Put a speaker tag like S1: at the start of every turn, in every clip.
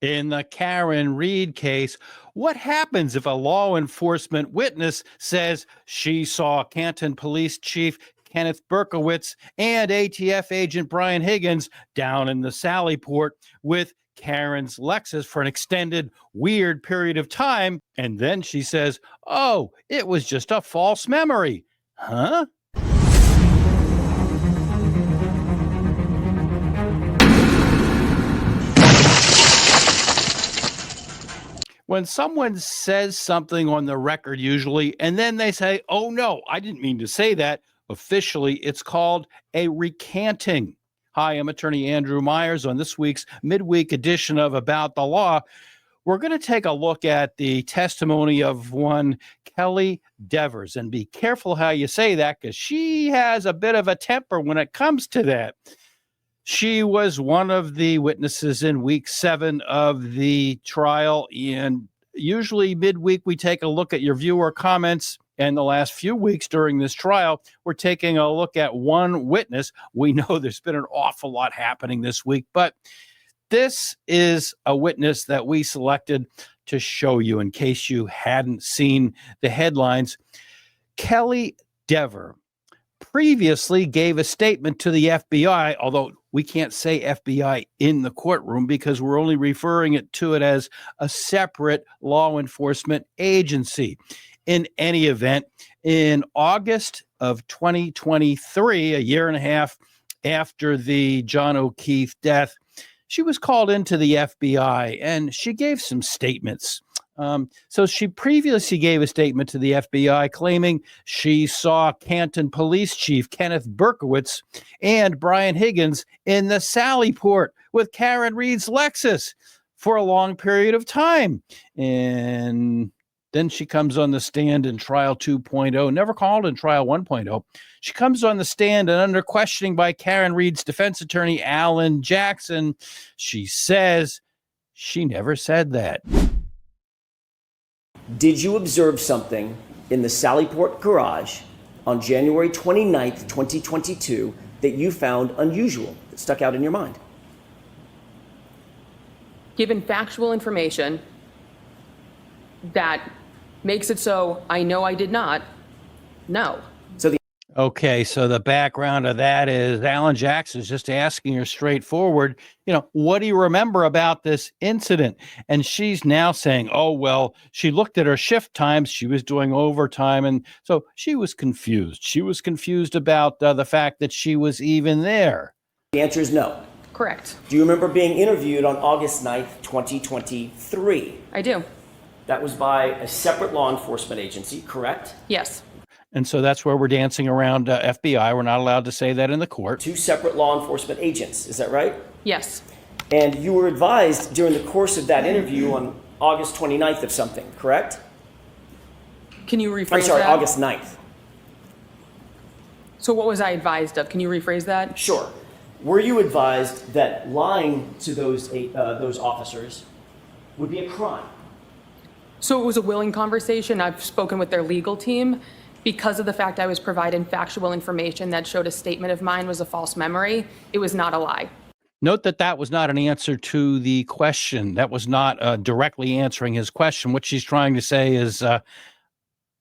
S1: In the Karen Reed case, what happens if a law enforcement witness says she saw Canton Police Chief Kenneth Berkowitz and ATF agent Brian Higgins down in the Sallyport with Karen's Lexus for an extended, weird period of time, and then she says, oh, it was just a false memory? Huh? When someone says something on the record, usually, and then they say, oh, no, I didn't mean to say that. Officially, it's called a recanting. Hi, I'm attorney Andrew Myers. On this week's midweek edition of About the Law, we're going to take a look at the testimony of one Kelly Devers. And be careful how you say that, because she has a bit of a temper when it comes to that. She was one of the witnesses in week 7 of the trial. And usually midweek, we take a look at your viewer comments. And the last few weeks during this trial, we're taking a look at one witness. We know there's been an awful lot happening this week, but this is a witness that we selected to show you in case you hadn't seen the headlines. Kelly Devers previously gave a statement to the FBI, although we can't say FBI in the courtroom because we're only referring to it as a separate law enforcement agency. In any event, in August of 2023, a year and a half after the John O'Keefe death, she was called into the FBI and she gave some statements. So she previously gave a statement to the FBI claiming she saw Canton Police Chief Kenneth Berkowitz and Brian Higgins in the Sallyport with Karen Reed's Lexus for a long period of time. And then she comes on the stand in trial 2.0, never called in trial 1.0. She comes on the stand and under questioning by Karen Reed's defense attorney, Alan Jackson, she says she never said that.
S2: Did you observe something in the Sallyport garage on January 29th, 2022 that you found unusual, that stuck out in your mind?
S3: Given factual information that makes it so I know I did not, no.
S1: Okay, so the background of that is Alan Jackson's just asking her straightforward, what do you remember about this incident? And she's now saying, oh, well, she looked at her shift times. She was doing overtime. And so she was confused. She was confused about the fact that she was even there.
S2: The answer is no.
S3: Correct.
S2: Do you remember being interviewed on August 9th, 2023?
S3: I do.
S2: That was by a separate law enforcement agency, correct?
S3: Yes.
S1: And so that's where we're dancing around FBI. We're not allowed to say that in the court.
S2: 2 separate law enforcement agents, is that right?
S3: Yes.
S2: And you were advised during the course of that interview on August 29th of something, correct?
S3: Can you rephrase that?
S2: I'm sorry, August 9th.
S3: So what was I advised of? Can you rephrase that?
S2: Sure. Were you advised that lying to those officers would be a crime?
S3: So it was a willing conversation. I've spoken with their legal team. Because of the fact I was providing factual information that showed a statement of mine was a false memory, it was not a lie.
S1: Note that that was not an answer to the question. That was not directly answering his question. What she's trying to say is, I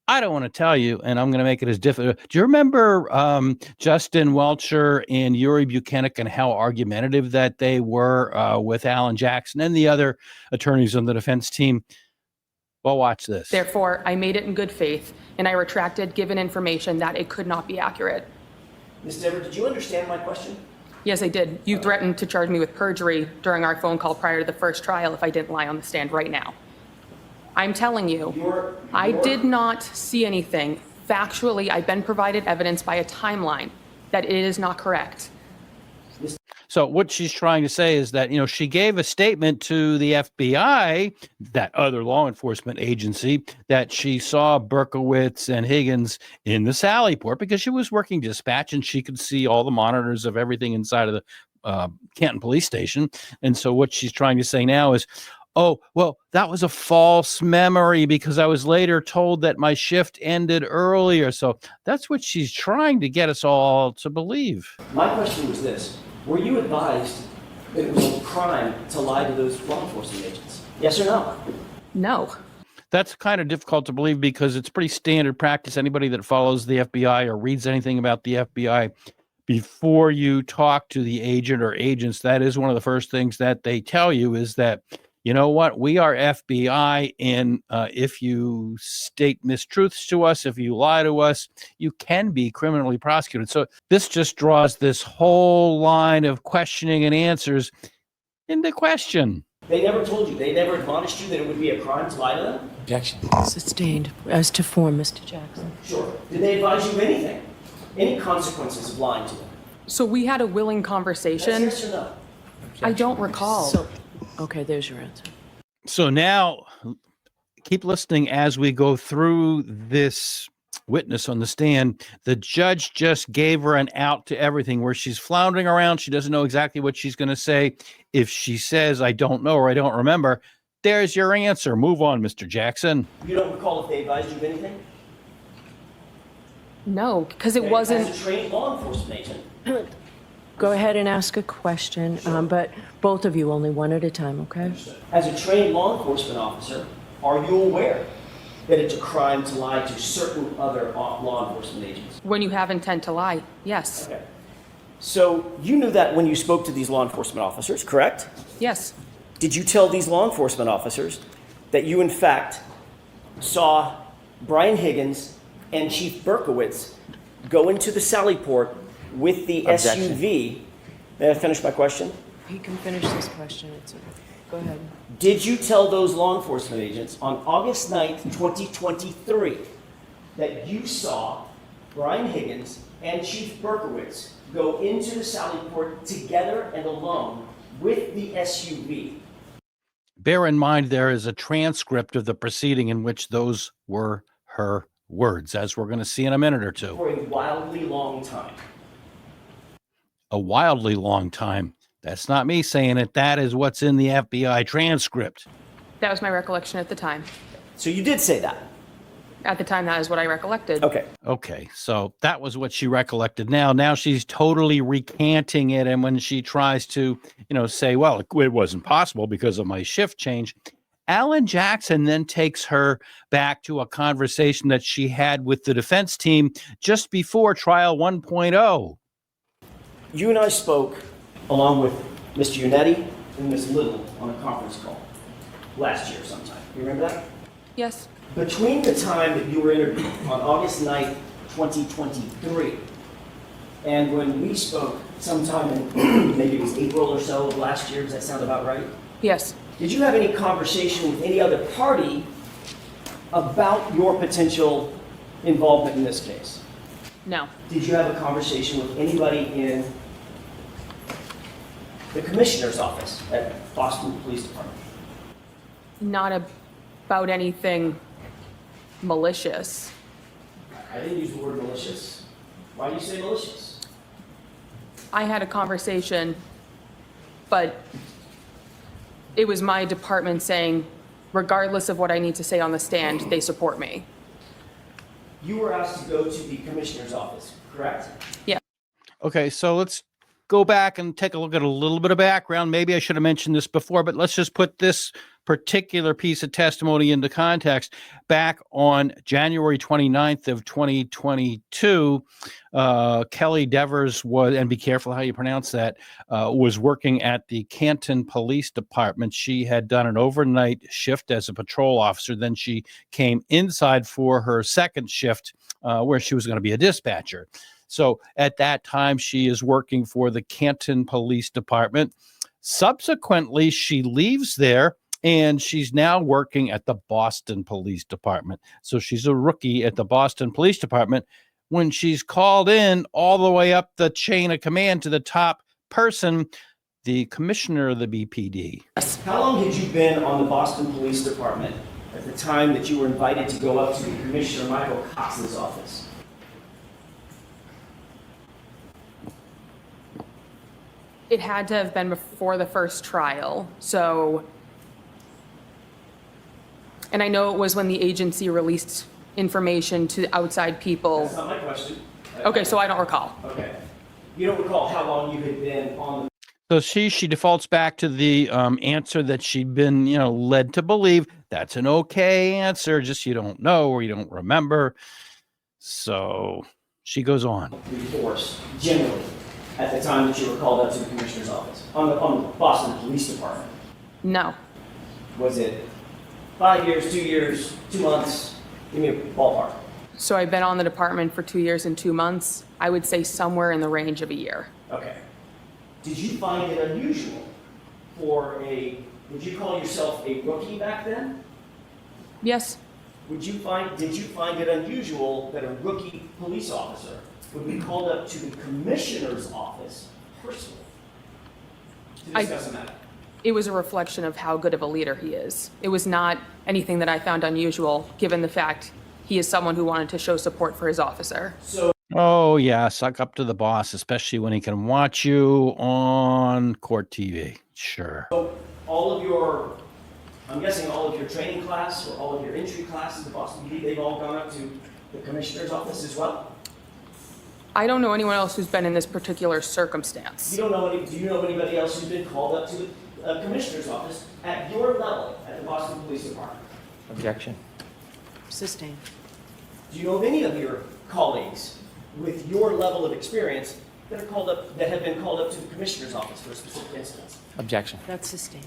S1: don't want to tell you, and I'm going to make it as difficult. Do you remember Judson Welcher and Yoli Buchanan and how argumentative that they were with Alan Jackson and the other attorneys on the defense team? Well, watch this.
S3: Therefore, I made it in good faith, and I retracted given information that it could not be accurate.
S2: Ms. Devers, did you understand my question?
S3: Yes, I did. You threatened to charge me with perjury during our phone call prior to the first trial if I didn't lie on the stand right now. I'm telling you, I did not see anything. Factually, I've been provided evidence by a timeline that it is not correct.
S1: So what she's trying to say is that, she gave a statement to the FBI, that other law enforcement agency, that she saw Berkowitz and Higgins in the Sallyport because she was working dispatch and she could see all the monitors of everything inside of the Canton police station. And so what she's trying to say now is, oh, well, that was a false memory because I was later told that my shift ended earlier. So that's what she's trying to get us all to believe.
S2: My question was this. Were you advised that it was a crime to lie to those law enforcement agents? Yes or no?
S3: No.
S1: That's kind of difficult to believe because it's pretty standard practice. Anybody that follows the FBI or reads anything about the FBI, before you talk to the agent or agents, that is one of the first things that they tell you is that, you know what, we are FBI, and if you state mistruths to us, if you lie to us, you can be criminally prosecuted. So this just draws this whole line of questioning and answers into question.
S2: They never told you, they never admonished you that it would be a crime to lie to them?
S4: Objection.
S5: Sustained. As to form, Mr. Jackson.
S2: Sure. Did they advise you of anything? Any consequences of lying to them?
S3: So we had a willing conversation.
S2: Yes or no?
S3: I don't recall.
S5: So, okay, there's your answer.
S1: So now keep listening as we go through this witness on the stand. The judge just gave her an out to everything where she's floundering around. She doesn't know exactly what she's going to say. If she says, I don't know, or I don't remember, there's your answer. Move on, Mr. Jackson.
S2: You don't recall if they advised you of anything?
S3: No, because it
S2: Okay,
S3: wasn't.
S2: As a trained law enforcement agent.
S5: Go ahead and ask a question, but both of you only one at a time, okay?
S2: As a trained law enforcement officer, are you aware that it's a crime to lie to certain other law enforcement agents?
S3: When you have intent to lie, yes.
S2: Okay. So you knew that when you spoke to these law enforcement officers, correct?
S3: Yes.
S2: Did you tell these law enforcement officers that you, in fact, saw Brian Higgins and Chief Berkowitz go into the Sallyport with the
S4: Objection.
S2: SUV? May I finish my question?
S5: He can finish this question. Go ahead.
S2: Did you tell those law enforcement agents on August 9th, 2023, that you saw Brian Higgins and Chief Berkowitz go into the Sallyport together and alone with the SUV?
S1: Bear in mind, there is a transcript of the proceeding in which those were her words, as we're going to see in a minute or two.
S2: For a wildly long time.
S1: A wildly long time. That's not me saying it. That is what's in the FBI transcript.
S3: That was my recollection at the time.
S2: So you did say that?
S3: At the time, that is what I recollected.
S2: Okay.
S1: Okay, so that was what she recollected. Now she's totally recanting it, and when she tries to, say, well, it wasn't possible because of my shift change, Alan Jackson then takes her back to a conversation that she had with the defense team just before trial 1.0.
S2: You and I spoke, along with Mr. Unetti and Ms. Little, on a conference call last year sometime. You remember that?
S3: Yes.
S2: Between the time that you were interviewed on August 9th, 2023, and when we spoke sometime in maybe it was April or so of last year, does that sound about right?
S3: Yes.
S2: Did you have any conversation with any other party about your potential involvement in this case?
S3: No.
S2: Did you have a conversation with anybody in the commissioner's office at Boston Police Department?
S3: Not about anything malicious.
S2: I didn't use the word malicious. Why do you say malicious?
S3: I had a conversation, but it was my department saying, regardless of what I need to say on the stand, they support me.
S2: You were asked to go to the commissioner's office, correct?
S3: Yeah.
S1: Okay, so let's go back and take a look at a little bit of background. Maybe I should have mentioned this before, but let's just put this particular piece of testimony into context. Back on January 29th of 2022, Kelly Devers was, and be careful how you pronounce that, was working at the Canton Police Department. She had done an overnight shift as a patrol officer. Then she came inside for her second shift, where she was going to be a dispatcher. So at that time, she is working for the Canton Police Department. Subsequently, she leaves there and she's now working at the Boston Police Department. So she's a rookie at the Boston Police Department when she's called in all the way up the chain of command to the top person, the commissioner of the BPD.
S2: How long had you been on the Boston Police Department at the time that you were invited to go up to the Commissioner Michael Cox's office?
S3: It had to have been before the first trial, so, and I know it was when the agency released information to outside people.
S2: That's not my question.
S3: Okay, so I don't recall.
S2: Okay. You don't recall how long you had been on the
S1: So she defaults back to the answer that she'd been, led to believe. That's an okay answer, just you don't know or you don't remember. So she goes on.
S2: Force generally at the time that you were called up to the commissioner's office on the Boston Police Department?
S3: No.
S2: Was it 5 years, 2 years, 2 months? Give me a ballpark.
S3: So I've been on the department for 2 years and 2 months. I would say somewhere in the range of a year.
S2: Okay. Did you find it unusual would you call yourself a rookie back then?
S3: Yes.
S2: Did you find it unusual that a rookie police officer would be called up to the commissioner's office personally to discuss a matter?
S3: It was a reflection of how good of a leader he is. It was not anything that I found unusual, given the fact he is someone who wanted to show support for his officer.
S1: Oh, yeah, suck up to the boss, especially when he can watch you on court TV. Sure.
S2: So I'm guessing all of your training class or all of your entry classes at Boston PD, they've all gone up to the commissioner's office as well?
S3: I don't know anyone else who's been in this particular circumstance.
S2: Do you know anybody else who's been called up to the commissioner's office at your level at the Boston Police Department?
S4: Objection.
S5: Sustained.
S2: Do you know of any of your colleagues with your level of experience that have been called up to the commissioner's office for a specific instance?
S4: Objection.
S5: That's sustained.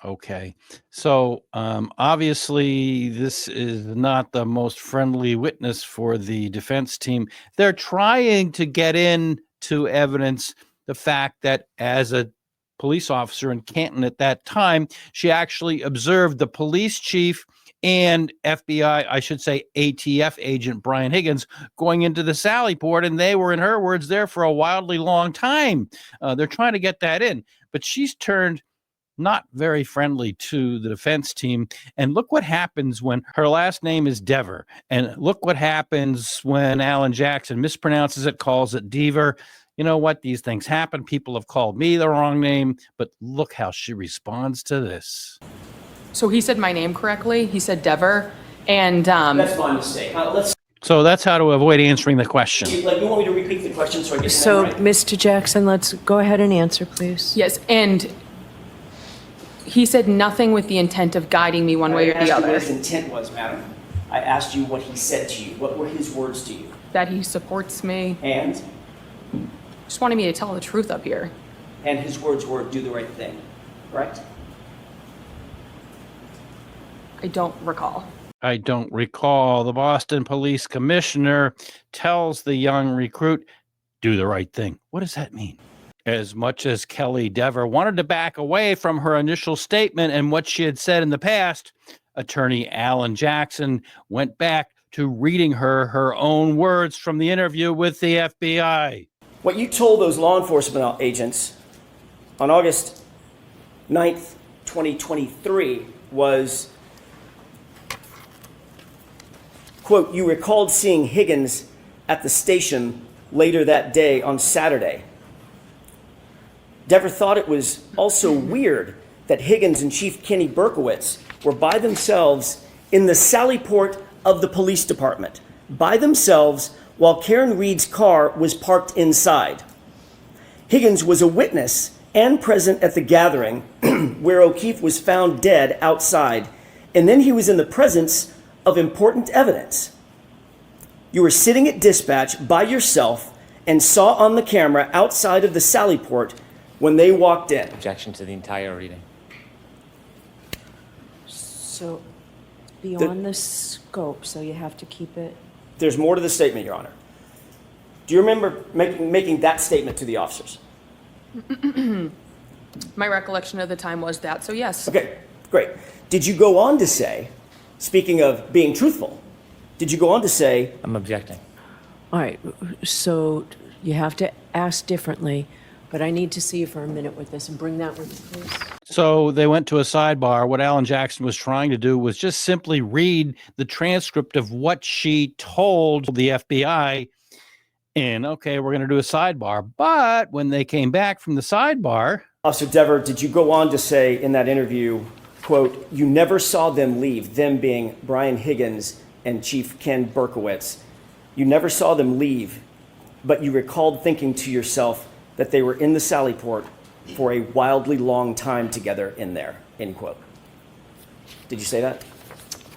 S1: Okay. So obviously, this is not the most friendly witness for the defense team. They're trying to get into evidence the fact that as a police officer in Canton at that time, she actually observed the police chief and FBI, I should say ATF agent Brian Higgins, going into the Sally Port, and they were, in her words, there for a wildly long time. They're trying to get that in, but she's turned not very friendly to the defense team. And look what happens when her last name is Dever. And look what happens when Alan Jackson mispronounces it, calls it Dever. You know what? These things happen. People have called me the wrong name, but look how she responds to this.
S3: So he said my name correctly. He said Dever. And
S2: That's my mistake.
S1: So that's how to avoid answering the question.
S2: You want me to repeat the question so I get
S5: So,
S2: the name right?
S5: Mr. Jackson, let's go ahead and answer, please.
S3: yes, and he said nothing with the intent of guiding me one way or the
S2: I asked you
S3: other.
S2: what his intent was, madam. I asked you what he said to you. What were his words to you?
S3: That he supports me.
S2: And
S3: Just wanted me to tell the truth up here.
S2: his words were do the right thing, correct?
S3: I don't recall.
S1: I don't recall. The Boston police commissioner tells the young recruit, do the right thing. What does that mean? As much as Kelly Dever wanted to back away from her initial statement and what she had said in the past, attorney Alan Jackson went back to reading her own words from the interview with the FBI.
S2: What you told those law enforcement agents on August 9th, 2023 was, quote, you recalled seeing Higgins at the station later that day on Saturday. Dever thought it was also weird that Higgins and Chief Kenny Berkowitz were by themselves in the Sally Port of the police department, by themselves while Karen Reed's car was parked inside. Higgins was a witness and present at the gathering where O'Keefe was found dead outside, and then he was in the presence of important evidence. You were sitting at dispatch by yourself and saw on the camera outside of the Sally Port when they walked in.
S4: Objection to the entire reading.
S5: So, beyond the scope, so you have to keep it.
S2: There's more to the statement, Your Honor. Do you remember making that statement to the officers?
S3: My recollection of the time was that, so yes.
S2: Okay, great. Did you go on to say, speaking of being truthful, did you go on to say,
S4: I'm objecting.
S5: All right, so you have to ask differently, but I need to see you for a minute with this and bring that with you, please.
S1: So they went to a sidebar. What Alan Jackson was trying to do was just simply read the transcript of what she told the FBI. And okay, we're going to do a sidebar. But when they came back from the sidebar,
S2: Officer Dever, did you go on to say in that interview, quote, you never saw them leave, them being Brian Higgins and Chief Ken Berkowitz. You never saw them leave, but you recalled thinking to yourself, that they were in the Sally Port for a wildly long time together in there, end quote. Did you say that?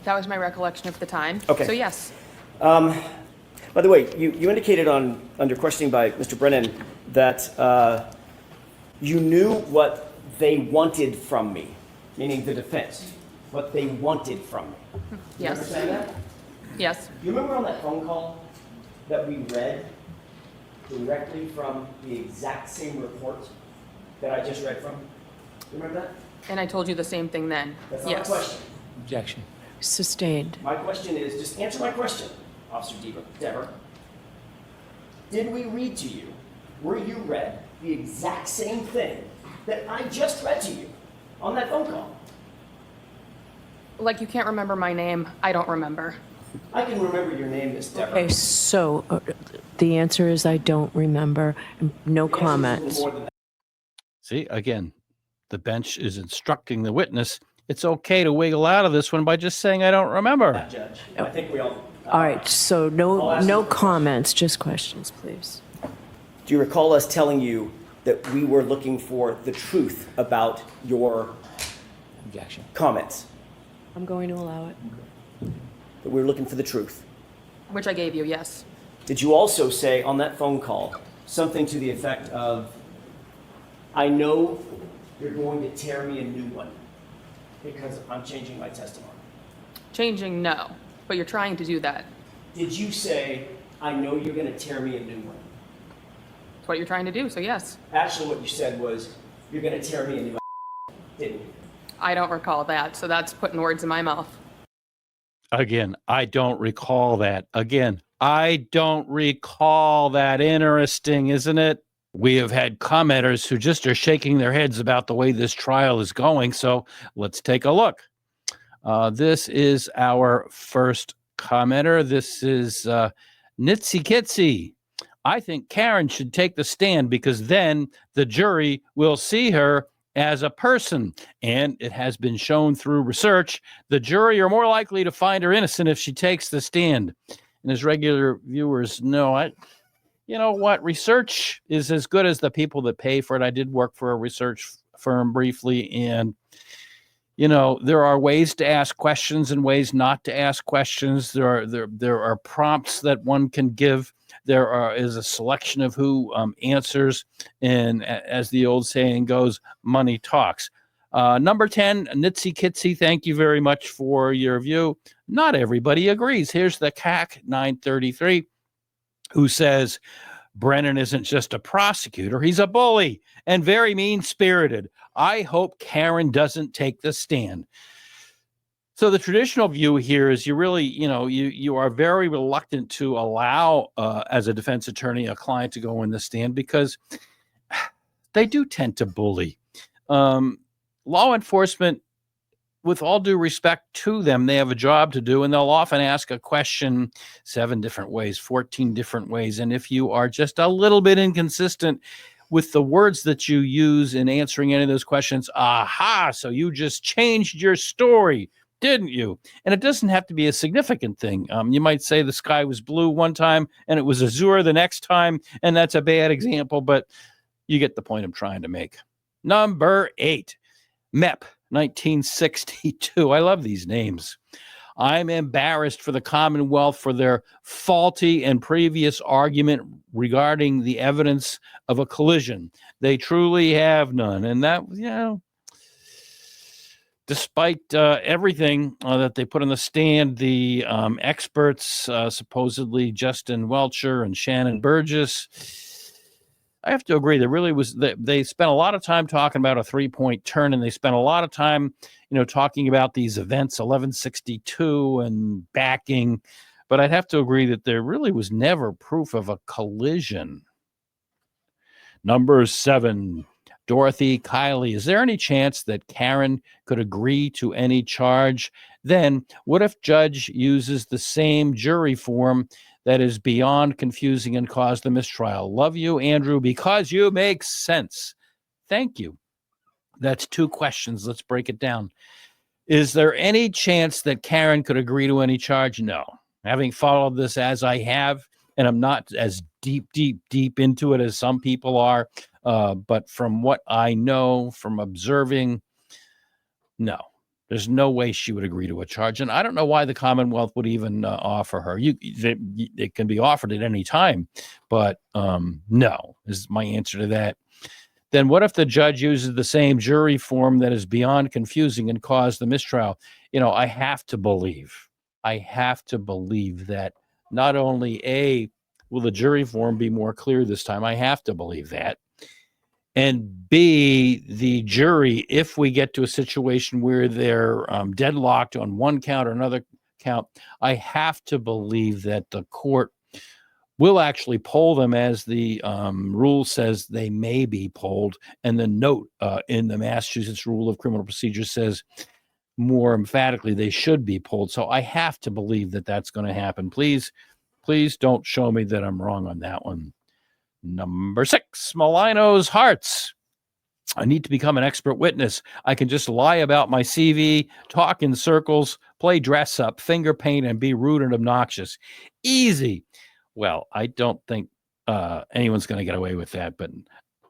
S3: That was my recollection of the time.
S2: Okay.
S3: So yes,
S2: By the way, you indicated under questioning by Mr. Brennan that you knew what they wanted from me, meaning the defense, what they wanted from me. You
S3: yes,
S2: understand that?
S3: yes.
S2: You remember on that phone call that we read directly from the exact same report that I just read from? You remember that?
S3: And I told you the same thing then.
S2: That's not
S3: Yes.
S2: my question.
S4: Objection.
S5: Sustained.
S2: My question is, just answer my question, Officer Dever. Did we read to you, were you read the exact same thing that I just read to you on that phone call?
S3: Like you can't remember my name, I don't remember.
S2: I can remember your name, Miss Dever.
S5: Okay, so the answer is I don't remember. No
S2: The answer is a little
S5: comments.
S2: more than that.
S1: See, again, the bench is instructing the witness. It's okay to wiggle out of this one by just saying, I don't remember.
S2: Judge. I think we all.
S5: All right, so
S2: I'll
S5: no
S2: ask
S5: no
S2: you-
S5: comments, just questions, please.
S2: Do you recall us telling you that we were looking for the truth about your
S4: Objection.
S2: comments?
S5: I'm going to allow it.
S2: That we were looking for the truth?
S3: Which I gave you, yes.
S2: Did you also say on that phone call something to the effect of, I know you're going to tear me a new one because I'm changing my testimony?
S3: Changing, no. But you're trying to do that.
S2: Did you say, I know you're going to tear me a new one?
S3: It's what you're trying to do, so yes.
S2: Actually, what you said was, you're going to tear me a new didn't you?
S3: I don't recall that, so that's putting words in my mouth.
S1: Again, I don't recall that. Again, I don't recall that. Interesting, isn't it? We have had commenters who just are shaking their heads about the way this trial is going. So let's take a look. This is our first commenter. This is Nitsy Kitsy. I think Karen should take the stand because then the jury will see her as a person. And it has been shown through research, the jury are more likely to find her innocent if she takes the stand. And as regular viewers know, you know what? Research is as good as the people that pay for it. I did work for a research firm briefly, and you know, there are ways to ask questions and ways not to ask questions. There are prompts that one can give. There is a selection of who answers, and as the old saying goes, money talks. Number 10, Nitsy Kitsy, thank you very much for your view. Not everybody agrees. Here's the CAC 933, who says, Brennan isn't just a prosecutor, he's a bully and very mean-spirited. I hope Karen doesn't take the stand. So the traditional view here is you really, you are very reluctant to allow, as a defense attorney, a client to go in the stand because they do tend to bully. Law enforcement, with all due respect to them, they have a job to do, and they'll often ask a question 7 different ways, 14 different ways. And if you are just a little bit inconsistent with the words that you use in answering any of those questions, aha, so you just changed your story, didn't you? And it doesn't have to be a significant thing. You might say the sky was blue one time and it was azure the next time, and that's a bad example, but you get the point I'm trying to make. Number 8, MEP 1962. I love these names. I'm embarrassed for the Commonwealth for their faulty and previous argument regarding the evidence of a collision. They truly have none. And that, despite everything that they put on the stand, the experts, supposedly Judson Welcher and Shanon Burgess, I have to agree. There really was. They spent a lot of time talking about a 3-point turn, and they spent a lot of time, talking about these events, 1162 and backing. But I'd have to agree that there really was never proof of a collision. Number 7, Dorothy Kiley. Is there any chance that Karen could agree to any charge? Then, what if judge uses the same jury form that is beyond confusing and caused the mistrial? Love you, Andrew, because you make sense. Thank you. That's 2 questions. Let's break it down. Is there any chance that Karen could agree to any charge? No. Having followed this as I have, and I'm not as deep into it as some people are, But from what I know from observing, no, there's no way she would agree to a charge. And I don't know why the Commonwealth would even offer her. It can be offered at any time, but no, is my answer to that. Then what if the judge uses the same jury form that is beyond confusing and caused the mistrial? I have to believe that not only will the jury form be more clear this time, I have to believe that. And B, the jury, if we get to a situation where they're deadlocked on one count or another count, I have to believe that the court will actually poll them as the rule says they may be polled. And the note in the Massachusetts Rule of Criminal Procedure says more emphatically they should be polled. So I have to believe that that's going to happen. Please don't show me that I'm wrong on that one. Number 6, Milano's hearts. I need to become an expert witness. I can just lie about my CV, talk in circles, play dress up, finger paint, and be rude and obnoxious. Easy. Well, I don't think anyone's going to get away with that, but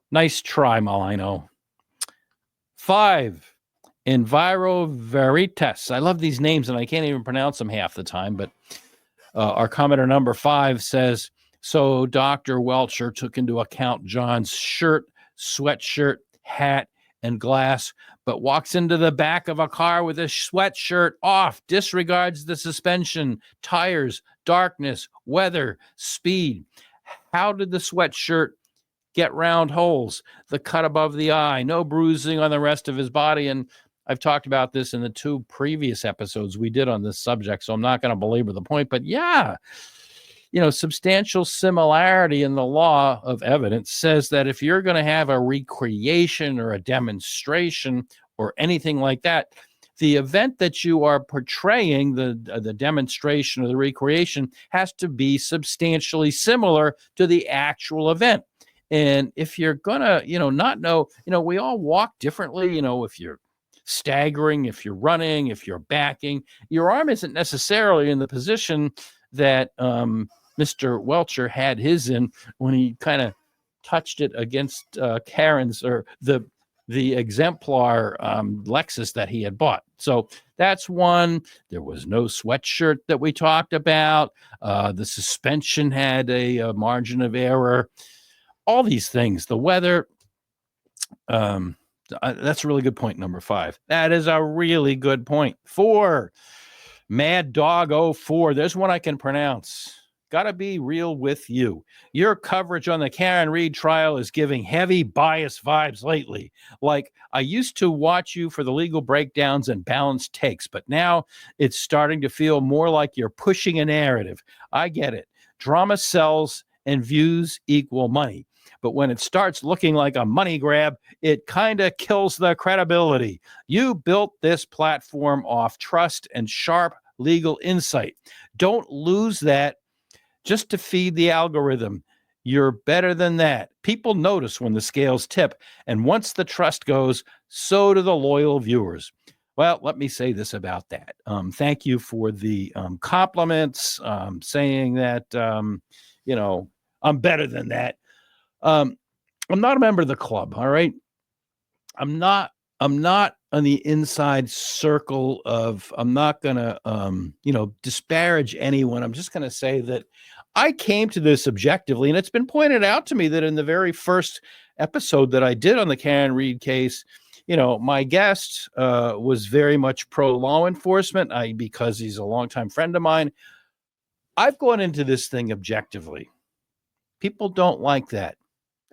S1: nice try, Milano. 5, Enviro Veritas. I love these names, and I can't even pronounce them half the time, but our commenter number 5 says, so Dr. Welcher took into account John's shirt, sweatshirt, hat, and glass, but walks into the back of a car with a sweatshirt off, disregards the suspension, tires, darkness, weather, speed. How did the sweatshirt get round holes, the cut above the eye, no bruising on the rest of his body? And I've talked about this in the 2 previous episodes we did on this subject, so I'm not going to belabor the point, but yeah, substantial similarity in the law of evidence says that if you're going to have a recreation or a demonstration or anything like that, the event that you are portraying, the demonstration or the recreation, has to be substantially similar to the actual event. And if you're going to, not know, we all walk differently, if you're staggering, if you're running, if you're backing, your arm isn't necessarily in the position that Mr. Welcher had his in when he kind of touched it against Karen's or the exemplar Lexus that he had bought. So that's one. There was no sweatshirt that we talked about. The suspension had a margin of error. All these things, the weather. That's a really good point, number 5. That is a really good point. 4, Mad Dog 04. There's one I can pronounce. Gotta be real with you. Your coverage on the Karen Reed trial is giving heavy bias vibes lately. Like, I used to watch you for the legal breakdowns and balanced takes, but now it's starting to feel more like you're pushing a narrative. I get it. Drama sells and views equal money. But when it starts looking like a money grab, it kind of kills the credibility. You built this platform off trust and sharp legal insight. Don't lose that just to feed the algorithm. You're better than that. People notice when the scales tip, and once the trust goes, so do the loyal viewers. Well, let me say this about that. Thank you for the compliments, saying that, I'm better than that. I'm not a member of the club, all right? I'm not on the inside circle of, I'm not going to, disparage anyone. I'm just going to say that I came to this objectively, and it's been pointed out to me that in the very first episode that I did on the Karen Reed case, my guest was very much pro law enforcement, because he's a longtime friend of mine. I've gone into this thing objectively. People don't like that.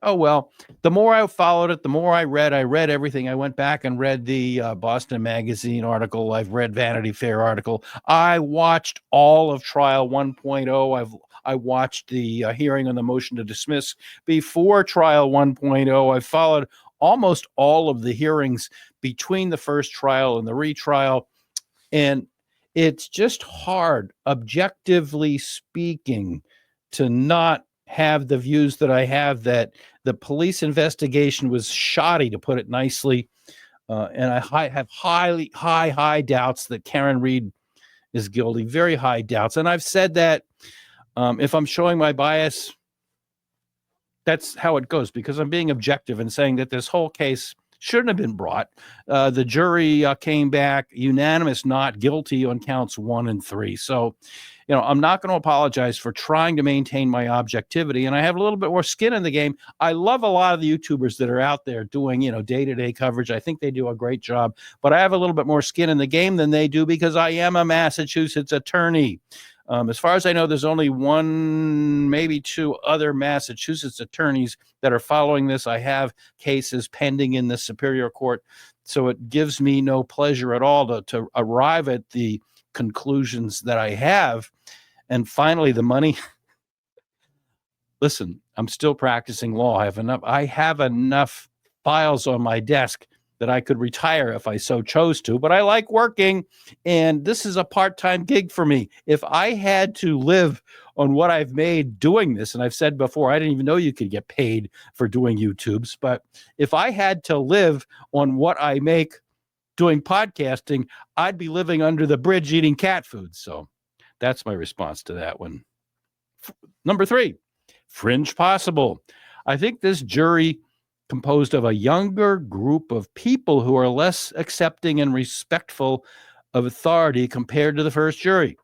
S1: Oh, well, the more I followed it, the more I read everything. I went back and read the Boston Magazine article. I've read Vanity Fair article. I watched all of Trial 1.0. I watched the hearing on the motion to dismiss before Trial 1.0. I followed almost all of the hearings between the first trial and the retrial. And it's just hard, objectively speaking, to not have the views that I have, that the police investigation was shoddy, to put it nicely. And I have high doubts that Karen Reed is guilty, very high doubts. And I've said that if I'm showing my bias, that's how it goes, because I'm being objective and saying that this whole case shouldn't have been brought. The jury came back unanimous, not guilty on counts 1 and 3. So, I'm not going to apologize for trying to maintain my objectivity, and I have a little bit more skin in the game. I love a lot of the YouTubers that are out there doing, day-to-day coverage. I think they do a great job, but I have a little bit more skin in the game than they do because I am a Massachusetts attorney. As far as I know, there's only one, maybe two other Massachusetts attorneys that are following this. I have cases pending in the Superior Court, so it gives me no pleasure at all to arrive at the conclusions that I have. And finally, the money. Listen, I'm still practicing law. I have enough files on my desk that I could retire if I so chose to, but I like working, and this is a part-time gig for me. If I had to live on what I've made doing this, and I've said before, I didn't even know you could get paid for doing YouTubes, but if I had to live on what I make doing podcasting, I'd be living under the bridge eating cat food. So that's my response to that one. Number 3, fringe possible. I think this jury composed of a younger group of people who are less accepting and respectful of authority compared to the first jury.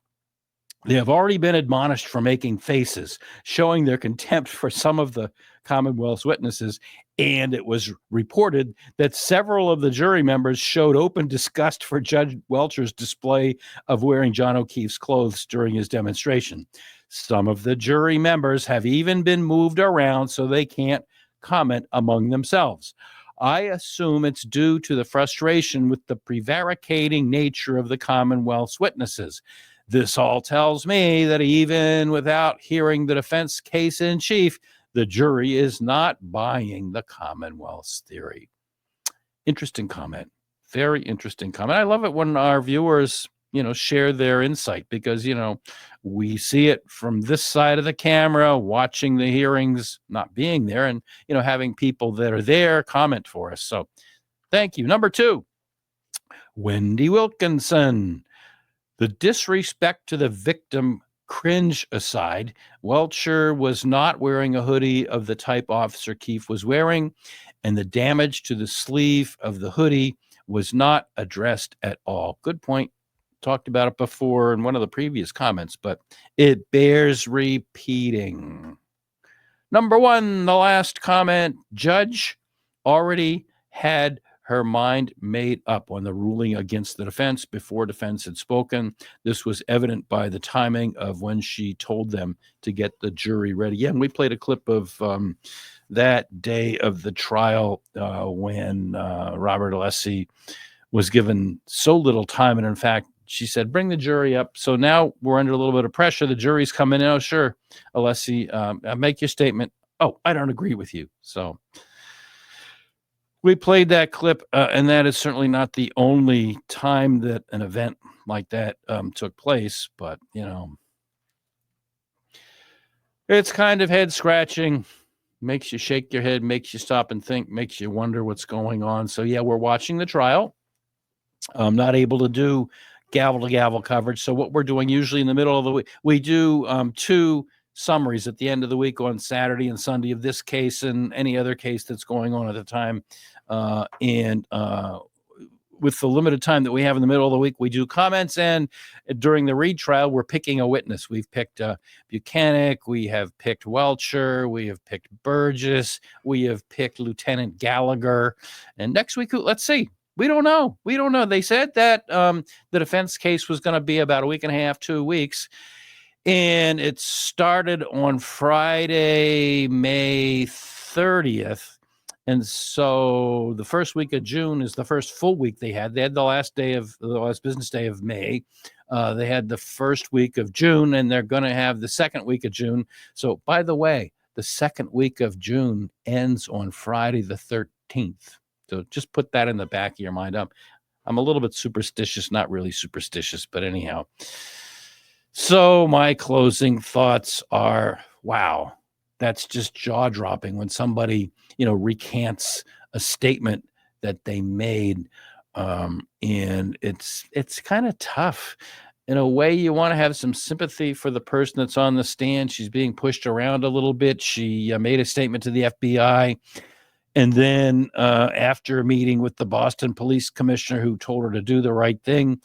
S1: They have already been admonished for making faces, showing their contempt for some of the Commonwealth's witnesses, and it was reported that several of the jury members showed open disgust for Judge Welcher's display of wearing John O'Keefe's clothes during his demonstration. Some of the jury members have even been moved around so they can't comment among themselves. I assume it's due to the frustration with the prevaricating nature of the Commonwealth's witnesses. This all tells me that even without hearing the defense case in chief, the jury is not buying the Commonwealth's theory. Interesting comment. Very interesting comment. I love it when our viewers, share their insight because, we see it from this side of the camera, watching the hearings, not being there, and, having people that are there comment for us. So thank you. Number 2, Wendy Wilkinson. The disrespect to the victim cringe aside, Welcher was not wearing a hoodie of the type Officer Keefe was wearing, and the damage to the sleeve of the hoodie was not addressed at all. Good point. Talked about it before in one of the previous comments, but it bears repeating. Number 1, the last comment, Judge already had her mind made up on the ruling against the defense before defense had spoken. This was evident by the timing of when she told them to get the jury ready. Yeah, and we played a clip of that day of the trial when Robert Alessi was given so little time, and in fact, she said, bring the jury up. So now we're under a little bit of pressure. The jury's coming in. Oh, sure, Alessi, make your statement. Oh, I don't agree with you. So we played that clip, and that is certainly not the only time that an event like that took place. But, it's kind of head-scratching. Makes you shake your head, makes you stop and think, makes you wonder what's going on. So, yeah, we're watching the trial. I'm not able to do gavel-to-gavel coverage. So what we're doing usually in the middle of the week, we do 2 summaries at the end of the week on Saturday and Sunday of this case and any other case that's going on at the time. And with the limited time that we have in the middle of the week, we do comments. And during the retrial, we're picking a witness. We've picked Buchanan. We have picked Welcher. We have picked Burgess. We have picked Lieutenant Gallagher. And next week, let's see. We don't know. They said that the defense case was going to be about a week and a half, 2 weeks. And it started on Friday, May 30th. And so the first week of June is the first full week they had. They had the last business day of May. They had the first week of June, and they're going to have the second week of June. So, by the way, the second week of June ends on Friday the 13th. So just put that in the back of your mind. I'm a little bit superstitious, not really superstitious, but anyhow. So my closing thoughts are, wow, that's just jaw-dropping when somebody, recants a statement that they made. And it's kind of tough. in a way, you want to have some sympathy for the person that's on the stand. She's being pushed around a little bit. She made a statement to the FBI. And then after a meeting with the Boston police commissioner who told her to do the right thing,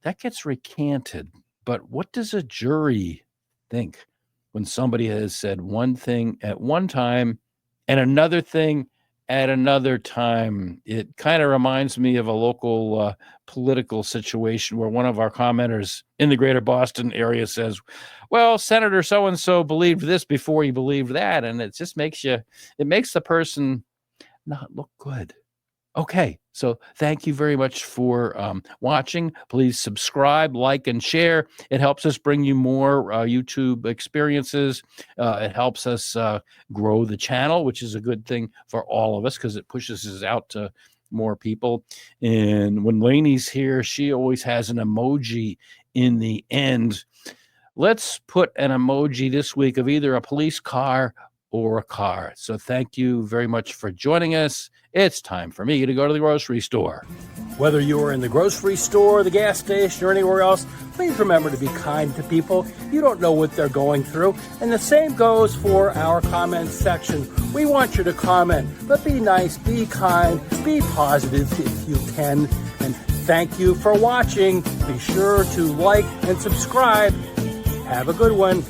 S1: that gets recanted. But what does a jury think when somebody has said one thing at one time and another thing at another time? It kind of reminds me of a local political situation where one of our commenters in the greater Boston area says, well, Senator so-and-so believed this before he believed that. And it just makes the person not look good. Okay, so thank you very much for watching. Please subscribe, like, and share. It helps us bring you more YouTube experiences. It helps us grow the channel, which is a good thing for all of us because it pushes us out to more people. And when Lainey's here, she always has an emoji in the end. Let's put an emoji this week of either a police car or a car. So thank you very much for joining us. It's time for me to go to the grocery store. Whether you are in the grocery store, the gas station, or anywhere else, please remember to be kind to people. You don't know what they're going through. And the same goes for our comment section. We want you to comment, but be nice, be kind, be positive if you can. And thank you for watching. Be sure to like and subscribe. Have a good one.